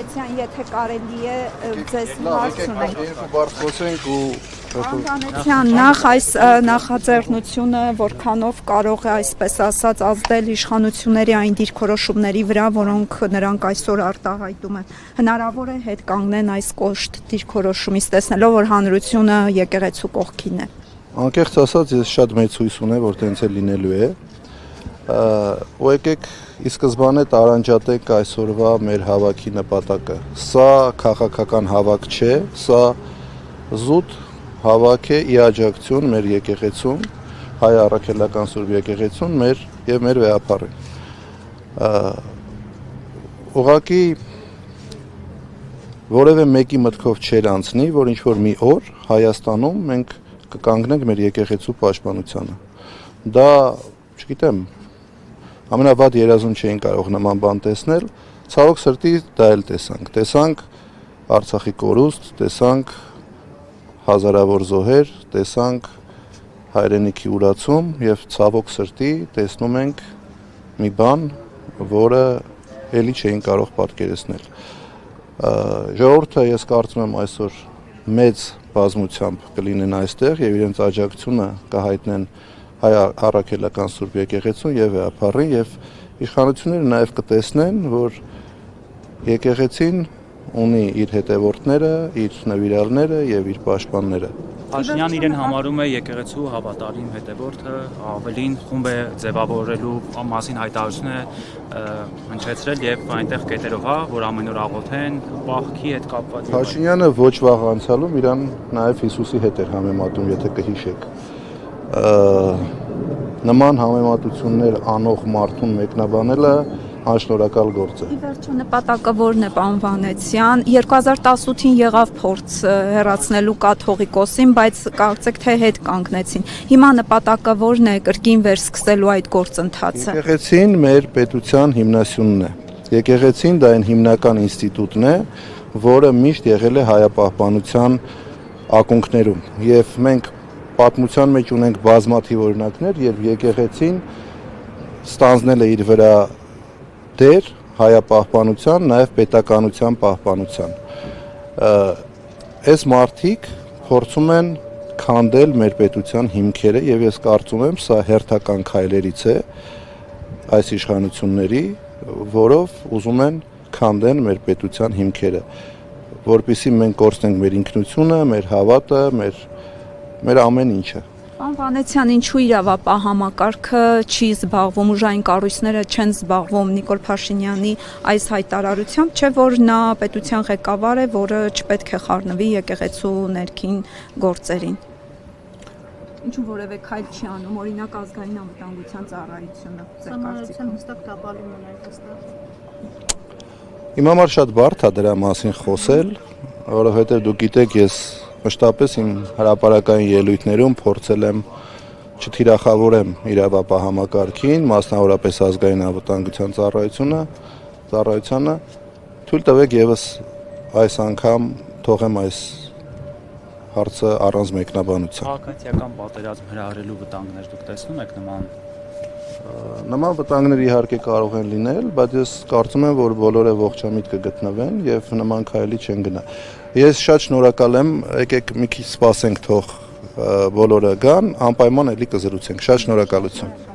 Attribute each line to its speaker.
Speaker 1: Պան եթե կարելի է ձեզ հարց ունենք։ Պան Վանեցյան, նախ այս նախաձեռնությունը որքանով կարող է այսպես ասած ազդել իշխանությունների այն դիրքորոշումների վրա, որոնք նրանք այսօր արտահայտում են։ Հնարավոր է հետ կանգնեն այս կոշտ դիրքորոշումից տեսնելով, որ հանրությունը եկեղեցու կողքին է։
Speaker 2: Անկեղծ ասած, ես շատ մեծ հույս ունեմ, որ տենց էլ լինելու է։ Ու եկեք ի սկզբանե տարանջատենք այսօրվա մեր հավաքի նպատակը։ Սա քաղաքական հավաք չէ, սա զուտ հավաք է ի աջակցություն մեր եկեղեցուն, հայ առաքելական Սուրբ եկեղեցուն եւ մեր վեհապարին։ Ուղղակի որևէ մեկի մտքով չէր անցնի, որ ինչ որ մի օր Հայաստանում մենք կկանգնենք մեր եկեղեցու պաշտպանությանը։ Դա, չգիտեմ, ամենավատ երազում չէին կարող նման բան տեսնել, ցավոք սրտի դա էլ տեսանք։ Տեսանք Արցախի կորուստ, տեսանք հազարավոր զոհեր, տեսանք հայրենիքի ուրացում եւ ցավոք սրտի տեսնում ենք մի բան, որը էլի չէին կարող պատկերացնել։ Ժողովուրդը ես կարծում եմ այսօր մեծ բազմությամբ կլինեն այստեղ եւ իրենց աջակցությունը կհայտնեն հայ առաքելական Սուրբ եկեղեցուն եւ վեհապարին եւ իշխանությունները նաեւ կտեսնեն, որ եկեղեցին ունի իր հետևորդները, իր նվիրալները եւ իր պաշտպանները։
Speaker 3: Փաշինյանն իրեն համարում է եկեղեցու հավատարիմ հետևորդը, ավելին խումբ է ձևավորելու մասին հայտարարություն է հնչեցրել եւ այնտեղ կետերով, որ ամեն օր աղոթեն, պահքի հետ կապված։
Speaker 2: Փաշինյանը ոչ վաղ անցյալում իրան նաեւ Հիսուսի հետ էր համեմատում, եթե կհիշեք։ Նման համեմատություններ անող մարդուն մեկնաբանելը անշնորհակալ գործ է։
Speaker 1: Ի վերջո նպատակը ո՞րն է, պարոն Վանեցյան։ 2018-ին եղավ փորձ հեռացնելու կաթողիկոսին, բայց կարծեք թե հետ կանգնեցին։ Հիմա նպատակը ո՞րն է, կրկին վերսկսելու այդ գործընթացը։
Speaker 2: Եկեղեցին մեր պետության հիմնասյունն է։ Եկեղեցին դա այն հիմնական ինստիտուտն է, որը միշտ եղել է հայապահպանության ակունքներում։ Եվ մենք պատմության մեջ ունենք բազմաթիվ օրինակներ, երբ եկեղեցին ստանձնել է իր վրա դեր հայապահպանության, նաև պետականության պահպանության։ Այս մարդիկ փորձում են քանդել մեր պետության հիմքերը եւ ես կարծում եմ սա հերթական քայլերից է այս իշխանությունների, որով ուզում են քանդեն մեր պետության հիմքերը, որպեսզի մենք կորցնենք մեր ինքնությունը, մեր հավատը, մեր ամեն ինչը։
Speaker 1: Պարոն Վանեցյան, ինչու իրավապահ համակարգը չի զբաղվում, ուժային կառույցները չեն զբաղվում Նիկոլ Փաշինյանի այս հայտարարությամբ, չէ՞ որ նա պետության ղեկավար է, որը չպետք է խառնվի եկեղեցու ներքին գործերին։ Ինչու որևէ քայլ չի անում, օրինակ ազգային անվտանգության ծառայությունը, ձեր կարծիքով։
Speaker 4: Հստակ տապալում են այստեղ։
Speaker 2: Իմ համար շատ բարդ է դրա մասին խոսել, որովհետև դուք գիտեք, ես մշտապես իմ հրապարակային ելույթներում փորձել եմ չթիրախավորեմ իրավապահ համակարգին, մասնավորապես ազգային անվտանգության ծառայությանը, թույլ տվեք եւս այս անգամ թողեմ այս հարցը առանց մեկնաբանության։
Speaker 3: Քաղաքացիական պատերազմ հրահրելու վտանգներ դուք տեսնում եք
Speaker 2: Նման վտանգներ իհարկե կարող են լինել, բայց ես կարծում եմ, որ բոլորը ողջամիտ կգտնվեն եւ նման քայլի չեն գնա։ Ես շատ շնորհակալ եմ, եկեք մի քիչ սպասենք թող բոլորը գան, անպայման էլի կզրուցենք։ Շատ շնորհակալություն։